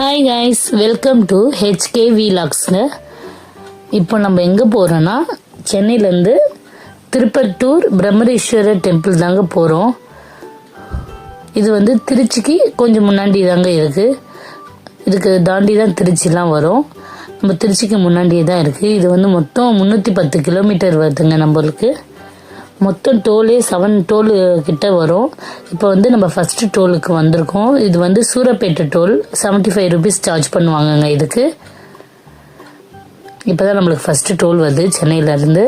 Hi guys, welcome to HK வீலாக்ஸ்ங்க. இப்போ நம்ம எங்கே போகிறோன்னா சென்னையிலேருந்து திருப்பத்தூர் பிரம்மரேஸ்வரர் டெம்பிள் தாங்க போகிறோம். இது வந்து திருச்சிக்கு கொஞ்சம் முன்னாடி தாங்க இருக்குது. இதுக்கு தாண்டி தான் திருச்சிலாம் வரும். நம்ம திருச்சிக்கு முன்னாடியே தான் இருக்குது. இது வந்து மொத்தம் 310 கிலோமீட்டர் வருதுங்க. நம்மளுக்கு மொத்தம் டோலே 7 டோல் கிட்ட வரும். இப்போ வந்து நம்ம ஃபர்ஸ்ட் டோலுக்கு வந்திருக்கோம். இது வந்து சூரப்பேட்டை டோல். 75 ருபீஸ் சார்ஜ் பண்ணுவாங்கங்க இதுக்கு. இப்போதான் நம்மளுக்கு ஃபர்ஸ்ட் டோல் வருது சென்னையிலேருந்து.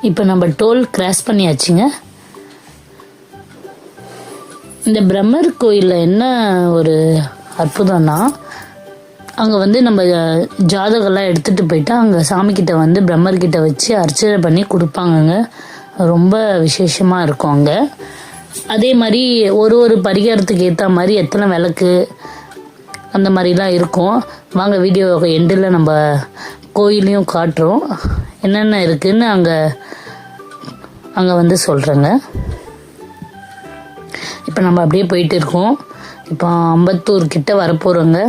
இப்போ நம்ம டோல் கிராஸ் பண்ணியாச்சுங்க. இந்த பிரம்மர் கோயிலில் என்ன ஒரு அற்புதம்னா, அங்கே வந்து நம்ம ஜாதகம்லாம் எடுத்துகிட்டு போயிட்டு அங்கே சாமிக்கிட்ட வந்து பிரம்மர்கிட்ட வச்சு அர்ச்சனை பண்ணி கொடுப்பாங்கங்க. ரொம்ப விசேஷமாக இருக்கும் அங்கே. அதே மாதிரி ஒரு பரிகாரத்துக்கு ஏற்ற மாதிரி எத்தனை விளக்கு அந்த மாதிரிலாம் இருக்கும். வாங்க வீடியோ எண்டில் நம்ம கோயிலையும் காட்டுறோம். என்னென்ன இருக்குதுன்னு அங்கே வந்து சொல்கிறேங்க. இப்போ நம்ம அப்படியே போயிட்டு இருக்கோம். இப்போ அம்பத்தூர் கிட்ட வரப்போகிறோங்க.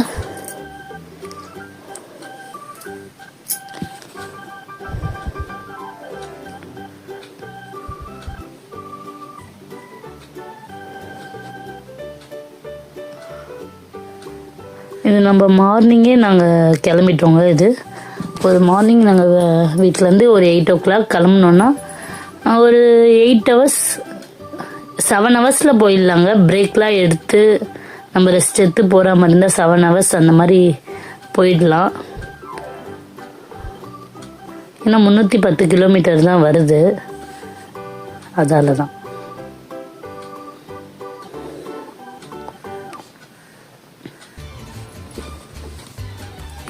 இது நம்ம மார்னிங்கே நாங்கள் கிளம்பிட்டோங்க. இது ஒரு மார்னிங் நாங்கள் வீட்டிலேருந்து ஒரு 8 o'clock கிளம்புனோன்னா ஒரு 8 hours 7 hours போயிடலாங்க. பிரேக்லாம் எடுத்து நம்ம ரெஸ்ட் எடுத்து போகிற மாதிரி இருந்தால் 7 hours அந்த மாதிரி போயிடலாம். ஏன்னா 310 கிலோமீட்டர் தான் வருது, அதால தான்.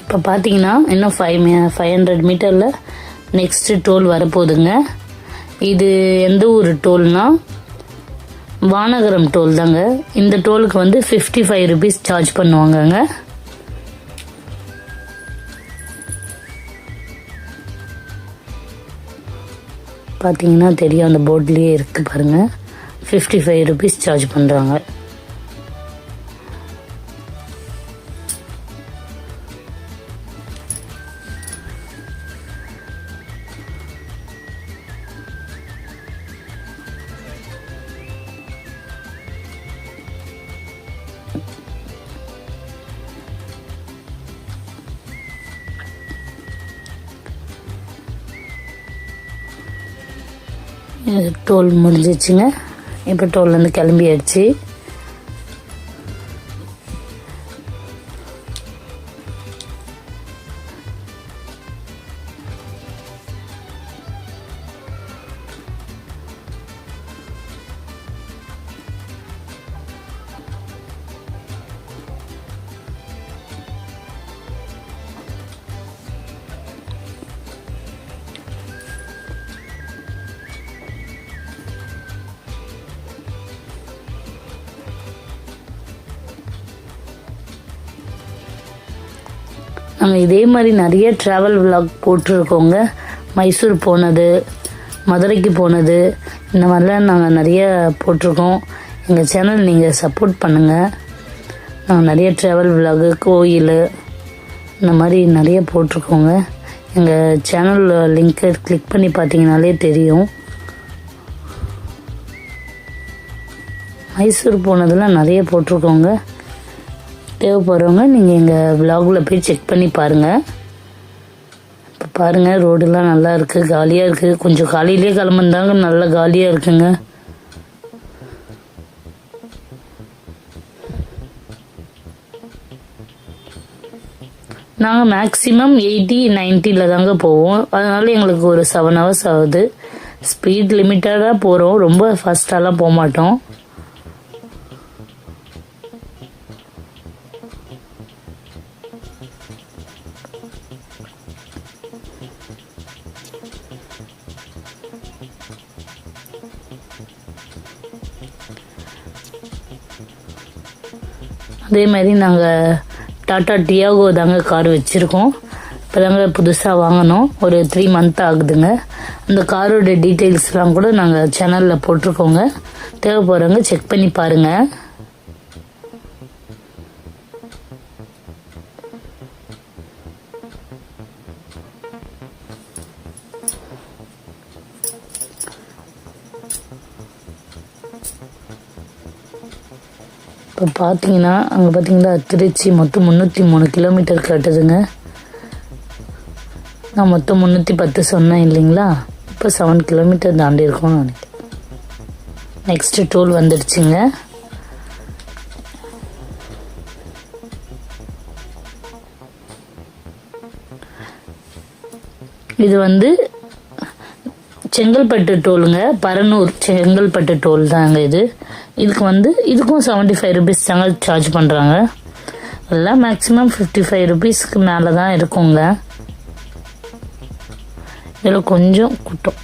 இப்போ பார்த்தீங்கன்னா இன்னும் 500 மீட்டரில் நெக்ஸ்ட்டு டோல் வரப்போகுதுங்க. இது எந்த ஊர் டோல்னா வானகரம் டோல் தாங்க. இந்த டோலுக்கு வந்து 55 ருபீஸ் சார்ஜ் பண்ணுவாங்கங்க. பார்த்தீங்கன்னா தெரியும், அந்த போர்ட்லேயே இருக்குது பாருங்கள். 55 ருபீஸ் சார்ஜ் பண்ணுறாங்க. டோல் முடிஞ்சிச்சுங்க. இப்போ டோல்லேருந்து கிளம்பியாச்சு. நாங்கள் இதே மாதிரி நிறைய ட்ராவல் விலாக் போட்டிருக்கோங்க. மைசூர் போனது, மதுரைக்கு போனது, இந்த மாதிரிலாம் நாங்கள் நிறைய போட்டிருக்கோம். எங்கள் சேனல் நீங்கள் சப்போர்ட் பண்ணுங்கள். நாங்கள் நிறைய ட்ராவல் விலாகு, கோயில் இந்த மாதிரி நிறைய போட்டிருக்கோங்க. எங்கள் சேனல் லிங்க்கை கிளிக் பண்ணி பார்த்தீங்கனாலே தெரியும். மைசூர் போனதெல்லாம் நிறைய போட்டிருக்கோங்க. தேவைப்படுறவங்க நீங்கள் எங்கள் விலாகில் போய் செக் பண்ணி பாருங்கள். இப்போ பாருங்கள், ரோடெல்லாம் நல்லா இருக்குது, காலியாக இருக்குது. கொஞ்சம் காலையிலே கிளம்புந்தாங்க, நல்லா காலியாக இருக்குங்க. நாங்கள் மேக்ஸிமம் 80-90 தாங்க போவோம். அதனால எங்களுக்கு ஒரு 7 hours ஆகுது. ஸ்பீட் லிமிட்டடாக போகிறோம், ரொம்ப ஃபாஸ்ட்டாலாம் போக மாட்டோம். அதே மாதிரி நாங்கள் டாடா டியாகோ தாங்க கார் வச்சுருக்கோம். இப்போ தாங்க புதுசாக வாங்கினோம், ஒரு 3 மந்த் ஆகுதுங்க. அந்த காரோட டீட்டெயில்ஸ்லாம் கூட நாங்கள் சேனலில் போட்டிருக்கோங்க, தேவைப்படுறவங்க செக் பண்ணி பாருங்கள். இப்போ பார்த்தீங்கன்னா அங்கே பார்த்தீங்கன்னா திருச்சி மொத்தம் 303 கிலோமீட்டர் காட்டுதுங்க. நான் மொத்தம் 310 சொன்னேன் இல்லைங்களா, இப்போ 7 கிலோமீட்டர் தாண்டி இருக்கோம்னு நினைக்கிறேன். நெக்ஸ்ட்டு டோல் வந்துடுச்சுங்க. இது வந்து செங்கல்பட்டு டோலுங்க, பரனூர் செங்கல்பட்டு டோல் தாங்க இது. இதுக்கும் 75 ருபீஸ் தாங்க சார்ஜ் பண்ணுறாங்க. எல்லாம் மேக்ஸிமம் 55 ருபீஸ்க்கு மேலே தான் இருக்குங்க. இதில் கொஞ்சம் கூட்டம்.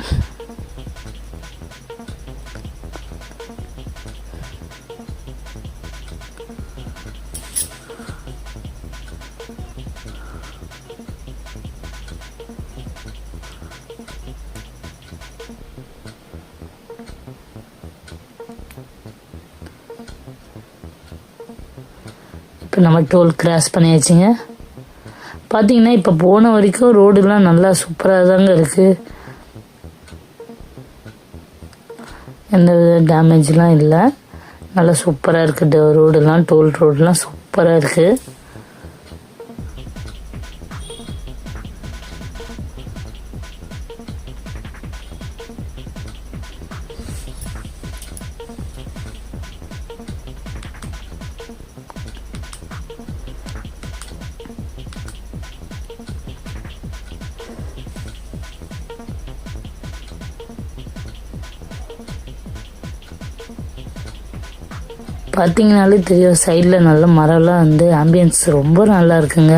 இப்போ நம்ம டோல் கிராஸ் பண்ணியாச்சுங்க. பார்த்தீங்கன்னா இப்போ போன வரைக்கும் ரோடுலாம் நல்லா சூப்பராக தாங்க இருக்குது, எந்த வித டேமேஜ்லாம் இல்லை, நல்லா சூப்பராக இருக்குது ரோடுலாம். டோல் ரோடுலாம் சூப்பராக இருக்குது. பார்த்தீங்கனாலே தெரியும், சைடில் நல்ல மரம்லாம் வந்து ஆம்பியன்ஸ் ரொம்ப நல்லா இருக்குங்க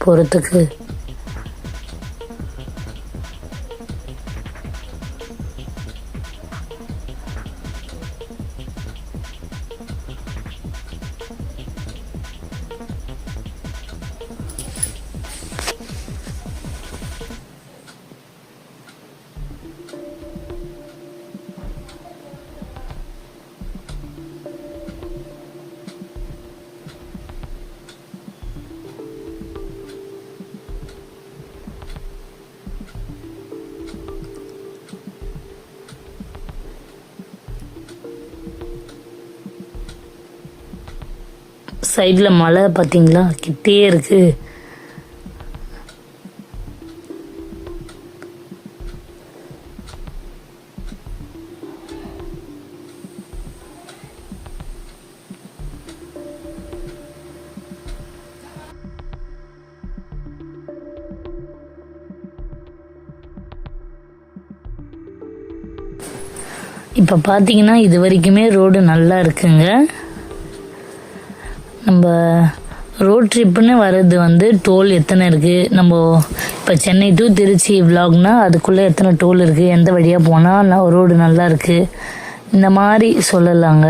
போகிறதுக்கு. சைடில் மலை பார்த்தீங்களா, கிட்டே இருக்கு. இப்போ பார்த்தீங்கன்னா இது வரைக்குமே ரோடு நல்லா இருக்குங்க. நம்ம ரோட் ட்ரிப்புன்னு வர்றது வந்து டோல் எத்தனை இருக்குது, நம்ம இப்போ சென்னை டு திருச்சி விலாக்னா அதுக்குள்ளே எத்தனை டோல் இருக்குது, எந்த வழியாக போனால் ரோடு நல்லா இருக்குது, இந்த மாதிரி சொல்லலாங்க.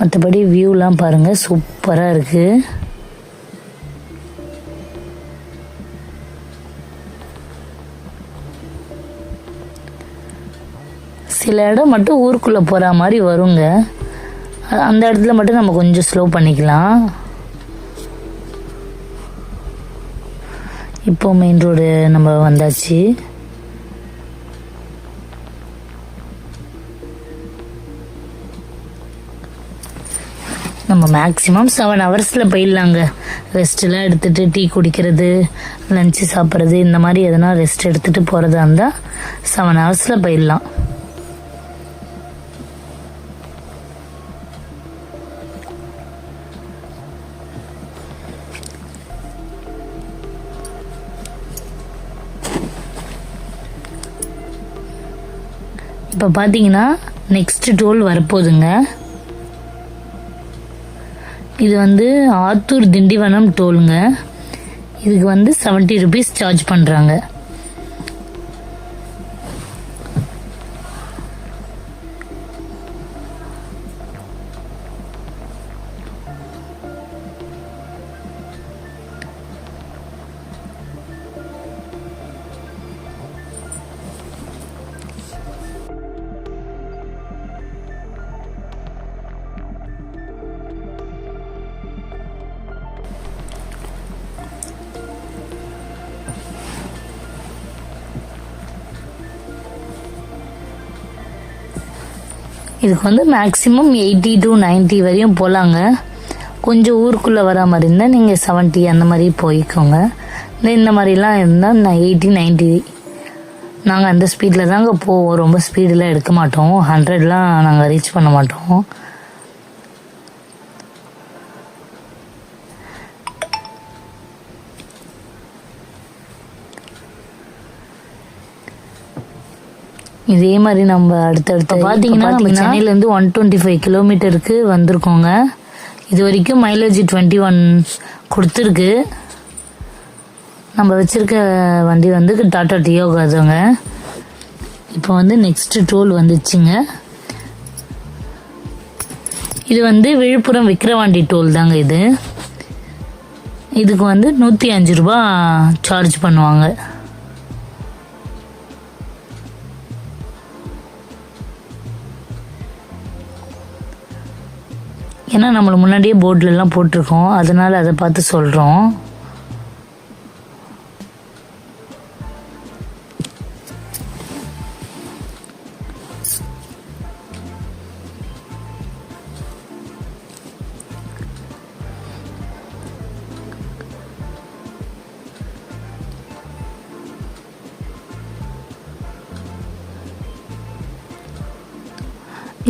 மற்றபடி வியூலாம் பாருங்கள், சூப்பராக இருக்குது. சில இடம் மட்டும் ஊருக்குள்ளே போகிற மாதிரி வருங்க, அந்த இடத்துல மட்டும் நம்ம கொஞ்சம் ஸ்லோ பண்ணிக்கலாம். இப்போ மெயின் ரோடு நம்ம வந்தாச்சு. நம்ம மேக்ஸிமம் 7 ஹவர்ஸில் போயிடலாங்க. ரெஸ்ட்டெல்லாம் எடுத்துகிட்டு டீ குடிக்கிறது, லஞ்சு சாப்பிட்றது, இந்த மாதிரி எதனா ரெஸ்ட் எடுத்துகிட்டு போகிறதா இருந்தால் 7 ஹவர்ஸில் போயிடலாம். இப்போ பார்த்தீங்கன்னா நெக்ஸ்ட் டோல் வரப்போகுதுங்க. இது வந்து ஆத்தூர் திண்டிவனம் டோலுங்க. இதுக்கு வந்து 70 ருபீஸ் சார்ஜ் பண்ணுறாங்க. இதுக்கு வந்து மேக்ஸிமம் 80 to 90 வரையும் போகலாங்க. கொஞ்சம் ஊருக்குள்ளே வர மாதிரி இருந்தால் நீங்கள் 70 அந்த மாதிரி போய்க்கோங்க. இந்த மாதிரிலாம் இருந்தால் நான் 80 90 நாங்கள் அந்த ஸ்பீடில் தாங்க போவோம். ரொம்ப ஸ்பீடெலாம் எடுக்க மாட்டோம். 100லாம் நாங்கள் ரீச் பண்ண மாட்டோம். இதே மாதிரி நம்ம அடுத்தடுத்து பார்த்தீங்கன்னா நம்ம சென்னையிலேருந்து 125 கிலோமீட்டருக்கு வந்திருக்கோங்க. இது வரைக்கும் மைலேஜ் 21 கொடுத்துருக்கு. நம்ம வச்சிருக்க வண்டி வந்து டாடா டியோகாதுங்க. இப்போ வந்து நெக்ஸ்ட் டோல் வந்துச்சுங்க. இது வந்து விழுப்புரம் விக்கிரவாண்டி டோல் தாங்க. இதுக்கு வந்து 105 ரூபா சார்ஜ் பண்ணுவாங்க. ஏன்னா நம்மளை முன்னாடியே போர்ட்லலாம் போட்டிருக்கோம், அதனால அதை பார்த்து சொல்கிறோம்.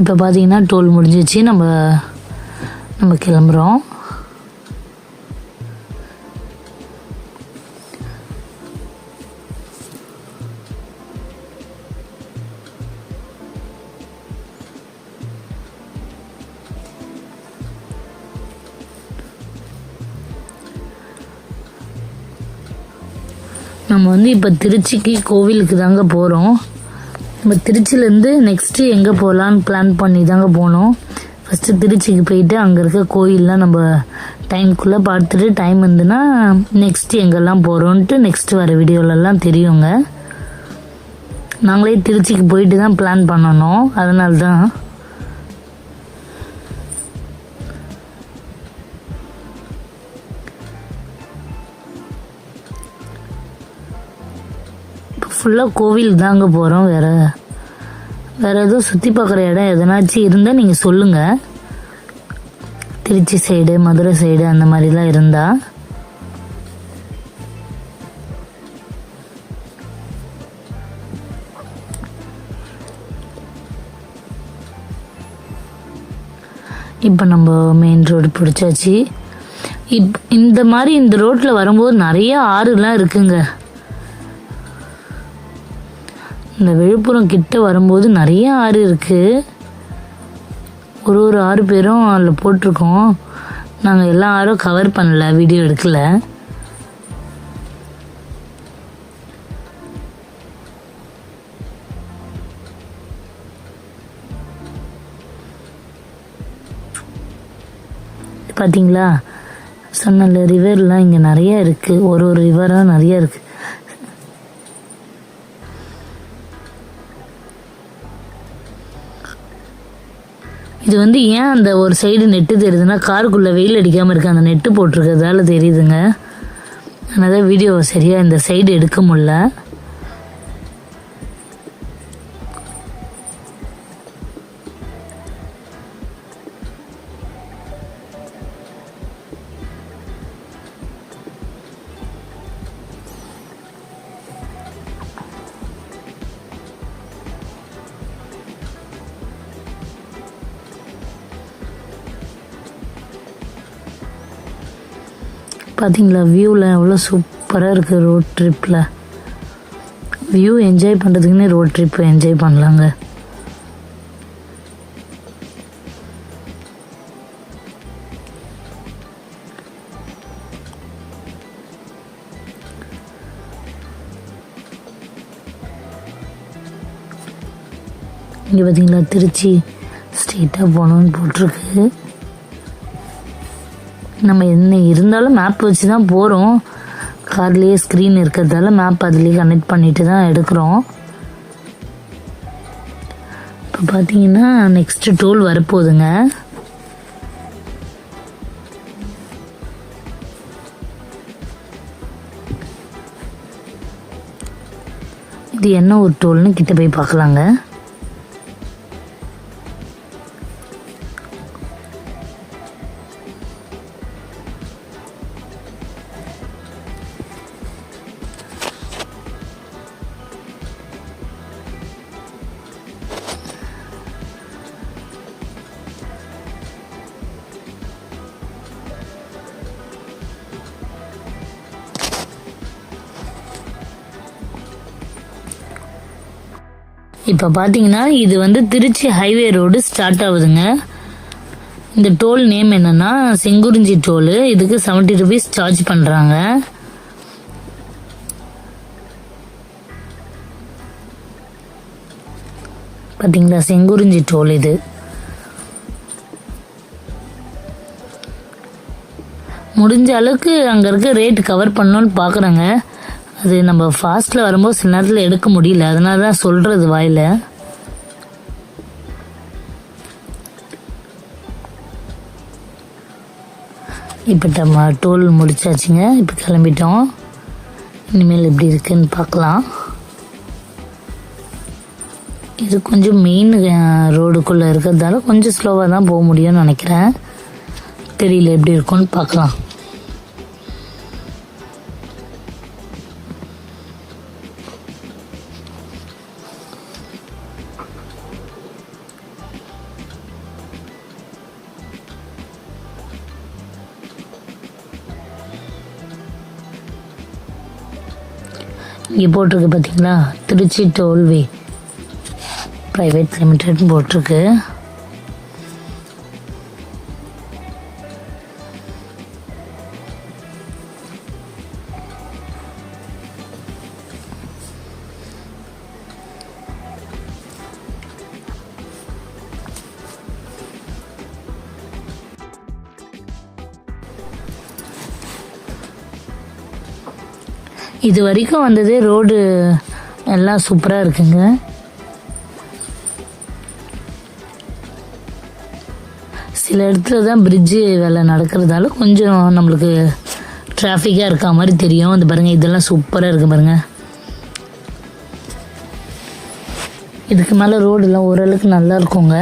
இப்போ பார்த்தீங்கன்னா டோல் முடிஞ்சிச்சு. நம்ம கிளம்புறோம். நம்ம வந்து இப்போ திருச்சிக்கு கோவிலுக்கு தாங்க போகிறோம். நம்ம திருச்சியிலேருந்து நெக்ஸ்ட்டு எங்கே போகலான்னு பிளான் பண்ணி தாங்க போனோம். ஃபஸ்ட்டு திருச்சிக்கு போயிட்டு அங்கே இருக்க கோயிலெலாம் நம்ம டைம்குள்ளே பார்த்துட்டு டைம் இருந்துன்னா நெக்ஸ்ட்டு எங்கெல்லாம் போகிறோன்ட்டு நெக்ஸ்ட்டு வர வீடியோலலாம் தெரியுங்க. நாங்களே திருச்சிக்கு போயிட்டு தான் பிளான் பண்ணணும், அதனால தான். ஃபுல்லாக கோவில் தாங்க போகிறோம். வேறு எதுவும் சுற்றி பார்க்குற இடம் எதனாச்சும் இருந்தால் நீங்கள் சொல்லுங்கள். திருச்சி சைடு, மதுரை சைடு அந்த மாதிரிலாம் இருந்தால். இப்போ நம்ம மெயின் ரோடு பிடிச்சாச்சு. இந்த மாதிரி இந்த ரோட்டில் வரும்போது நிறைய ஆறுலாம் இருக்குங்க. இந்த விழுப்புரம் கிட்ட வரும்போது நிறைய ஆறு இருக்குது. ஒரு ஆறு பேரும் அதில் போட்டிருக்கோம். நாங்கள் எல்லா ஆறும் கவர் பண்ணல, வீடியோ எடுக்கல. பார்த்தீங்களா, சொன்னல ரிவர்லாம் இங்கே நிறைய இருக்குது. ஒரு ரிவராக நிறைய இருக்குது. இது வந்து ஏன் அந்த ஒரு சைடு நெட்டு தெரியுதுன்னா, காருக்குள்ளே வெயில் அடிக்காமல் இருக்க அந்த நெட்டு போட்டிருக்கிறதால தெரியுதுங்க. அதனால் வீடியோ சரியாக இந்த சைடு எடுக்க முடியல. பார்த்தீங்களா, வியூவில் எவ்வளோ சூப்பராக இருக்குது. ரோட் ட்ரிப்பில் வியூ என்ஜாய் பண்ணுறதுக்குன்னே ரோட் ட்ரிப் என்ஜாய் பண்ணலாங்க. இங்கே பார்த்தீங்களா, திருச்சி ஸ்ட்ரெயிட்டாக போகணுன்னு போட்டிருக்கு. நம்ம என்ன இருந்தாலும் மேப் வச்சு தான் போகிறோம். கார்லேயே ஸ்க்ரீன் இருக்கிறதால மேப் அதுலேயே கனெக்ட் பண்ணிட்டு தான் எடுக்கிறோம். இப்போ பார்த்தீங்கன்னா நெக்ஸ்ட்டு டோல் வரப்போகுதுங்க. இது என்ன ஒரு டோல்னு கிட்ட போய் பார்க்கலாங்க. இப்போ பார்த்தீங்கன்னா இது வந்து திருச்சி ஹைவே ரோடு ஸ்டார்ட் ஆகுதுங்க. இந்த டோல் நேம் என்னன்னா செங்குறிஞ்சி டோல். இதுக்கு 70 rupees சார்ஜ் பண்ணுறாங்க. பார்த்தீங்களா, செங்குறிஞ்சி டோல். இது முடிஞ்ச அளவுக்கு அங்கே இருக்க ரேட் கவர் பண்ணணும்னு பார்க்குறேங்க. அது நம்ம ஃபாஸ்ட்டில் வரும்போது சில நேரத்தில் எடுக்க முடியல, அதனால தான் சொல்கிறது வாயில். இப்போ நம்ம டோல் முடிச்சாச்சுங்க. இப்போ கிளம்பிட்டோம். இனிமேல் எப்படி இருக்குன்னு பார்க்கலாம். இது கொஞ்சம் மெயின் ரோடுக்குள்ளே இருக்கிறதால கொஞ்சம் ஸ்லோவாக தான் போக முடியும்னு நினைக்கிறேன். தெரியல எப்படி இருக்கும்னு பார்க்கலாம். இங்கே போட்டிருக்கு பார்த்தீங்களா, திருச்சி டோல்வே பிரைவேட் லிமிடெட்னு போட்டிருக்கு. இது வரைக்கும் வந்ததே ரோடு எல்லாம் சூப்பராக இருக்குங்க. சில இடத்துல தான் பிரிட்ஜு வேலை நடக்கிறதால கொஞ்சம் நம்மளுக்கு டிராஃபிக்காக இருக்க மாதிரி தெரியும். இந்த பாருங்கள், இதெல்லாம் சூப்பராக இருக்குது பாருங்கள். இதுக்கு மேலே ரோடெல்லாம் ஓரளவுக்கு நல்லா இருக்குங்க.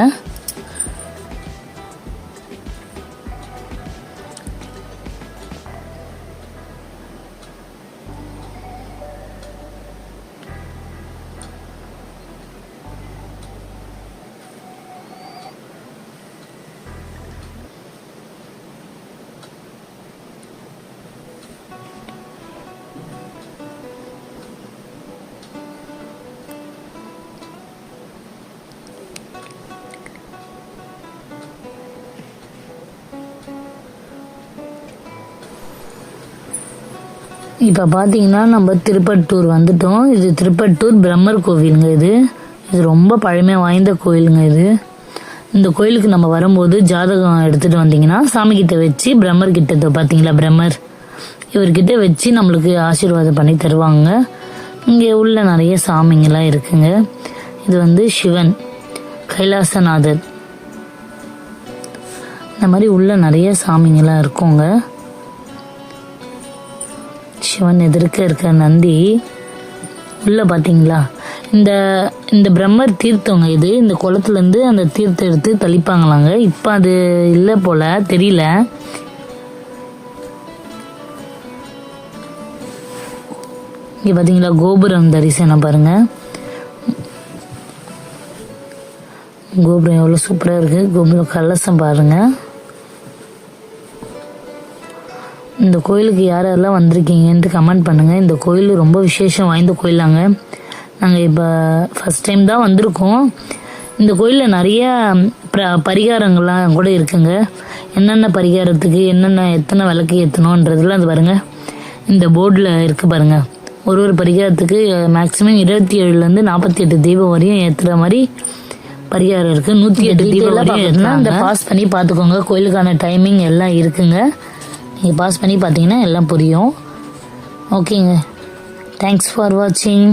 இப்போ பார்த்தீங்கன்னா நம்ம திருப்பட்டூர் வந்துட்டோம். இது திருப்பட்டூர் பிரம்மர் கோவிலுங்க. இது ரொம்ப பழமை வாய்ந்த கோயிலுங்க. இந்த கோயிலுக்கு நம்ம வரும்போது ஜாதகம் எடுத்துகிட்டு வந்தீங்கன்னா சாமிக்கிட்ட வச்சு பிரம்மர்கிட்ட, பார்த்தீங்களா பிரம்மர், இவர்கிட்ட வச்சு நம்மளுக்கு ஆசீர்வாதம் பண்ணி தருவாங்க. இங்கே உள்ள நிறைய சாமிங்கெல்லாம் இருக்குங்க. இது வந்து சிவன், கைலாசநாதர், இந்த மாதிரி உள்ள நிறைய சாமிங்கெல்லாம் இருக்குங்க. சிவன் எதிர்க்க இருக்க நந்தி உள்ள பார்த்தீங்களா, இந்த பிரம்மர் தீர்த்தங்க. இது இந்த குளத்துலேருந்து அந்த தீர்த்தம் எடுத்து தெளிப்பாங்களாங்க. இப்போ அது இல்லை போல, தெரியல. இங்கே பார்த்தீங்களா கோபுரம் தரிசனம் பாருங்க. கோபுரம் எவ்வளோ சூப்பராக இருக்கு. கோபுரம் கலசம் பாருங்க. இந்த கோயிலுக்கு யாரெல்லாம் வந்திருக்கீங்கன்ட்டு கமெண்ட் பண்ணுங்கள். இந்த கோயில் ரொம்ப விசேஷம் வாய்ந்த கோயிலாங்க. நாங்கள் இப்போ ஃபஸ்ட் டைம் தான் வந்திருக்கோம். இந்த கோயிலில் நிறைய பரிகாரங்கள்லாம் கூட இருக்குங்க. என்னென்ன பரிகாரத்துக்கு எத்தனை விளக்கு ஏற்றணுன்றதுலாம் அது பாருங்கள், இந்த போர்டில் இருக்குது பாருங்கள். ஒரு பரிகாரத்துக்கு மேக்ஸிமம் 27லேருந்து 48 தீபம் வரையும் ஏற்றுற மாதிரி பரிகாரம் இருக்குது. 108 தீபம் வரையும் ஏற்றினா இந்த பாஸ் பண்ணி பார்த்துக்கோங்க. கோயிலுக்கான டைமிங் எல்லாம் இருக்குங்க. நீங்கள் பாஸ் பண்ணி பார்த்தீங்கன்னா எல்லாம் புரியும். ஓகேங்க, தேங்க்ஸ் ஃபார் வாட்சிங்.